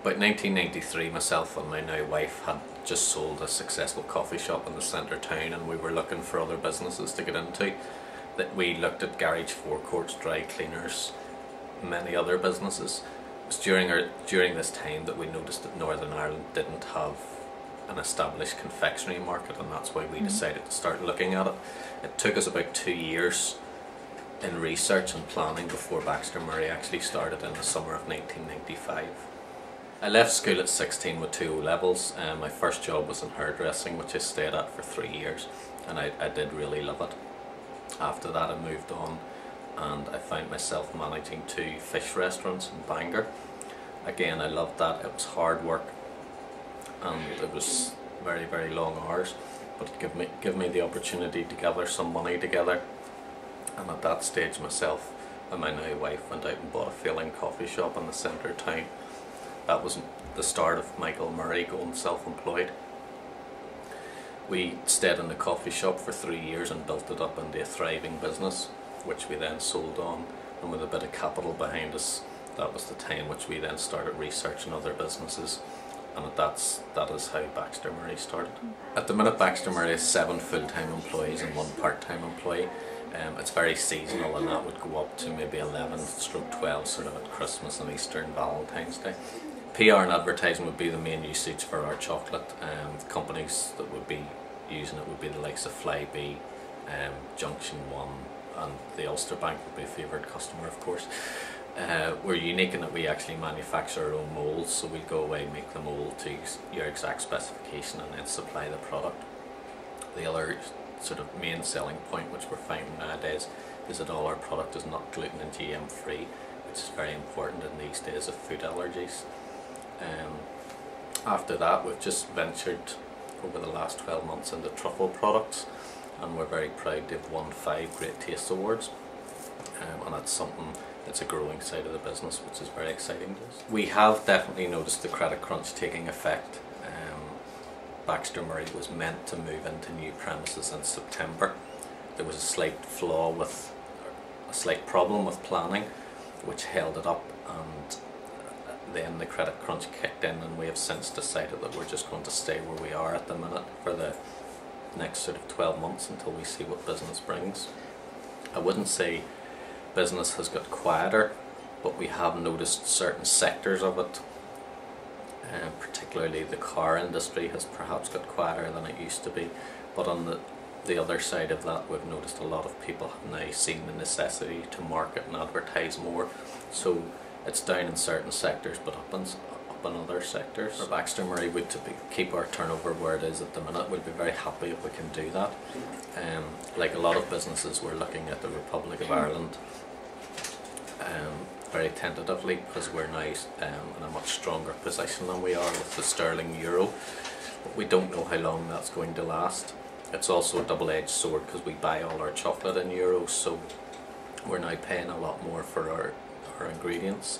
About 1993, myself and my now wife had just sold a successful coffee shop in the centre of town, and we were looking for other businesses to get into. That we looked at garage forecourts, dry cleaners, many other businesses. It was during this time that we noticed that Northern Ireland didn't have an established confectionery market, and that's why we decided to start looking at it. It took us about 2 years in research and planning before Baxter Murray actually started in the summer of 1995. I left school at 16 with 2 O-levels. My first job was in hairdressing, which I stayed at for 3 years, and I did really love it. After that I moved on and I found myself managing 2 fish restaurants in Bangor. Again, I loved that. It was hard work and it was very, very long hours, but it gave me the opportunity to gather some money together. And at that stage myself and my now wife went out and bought a failing coffee shop in the centre of town. That was the start of Michael Murray going self-employed. We stayed in the coffee shop for 3 years and built it up into a thriving business, which we then sold on, and with a bit of capital behind us, that was the time which we then started researching other businesses, and that is how Baxter Murray started. At the minute, Baxter Murray has 7 full-time employees and 1 part-time employee. It's very seasonal, and that would go up to maybe 11/12 sort of at Christmas and Easter and Valentine's Day. PR and advertising would be the main usage for our chocolate. Companies that would be using it would be the likes of Flybe, Junction 1, and the Ulster Bank would be a favoured customer, of course. We're unique in that we actually manufacture our own moulds, so we go away, make the mould to your exact specification, and then supply the product. The other sort of main selling point which we're finding nowadays is that all our product is not gluten and GM free, which is very important in these days of food allergies. After that, we've just ventured over the last 12 months into truffle products, and we're very proud to have won 5 Great Taste Awards, and that's something that's a growing side of the business, which is very exciting to us. We have definitely noticed the credit crunch taking effect. Baxter Murray was meant to move into new premises in September. There was a slight problem with planning which held it up, and then the credit crunch kicked in, and we have since decided that we're just going to stay where we are at the minute for the next sort of 12 months until we see what business brings. I wouldn't say business has got quieter, but we have noticed certain sectors of it, particularly the car industry, has perhaps got quieter than it used to be. But on the other side of that, we've noticed a lot of people have now seen the necessity to market and advertise more. So it's down in certain sectors, but up in other sectors. For Baxter Murray, to keep our turnover where it is at the minute, we'd be very happy if we can do that. Like a lot of businesses, we're looking at the Republic of Ireland very tentatively, because we're now in a much stronger position than we are with the sterling euro. But we don't know how long that's going to last. It's also a double-edged sword, because we buy all our chocolate in euros, so we're now paying a lot more for our ingredients.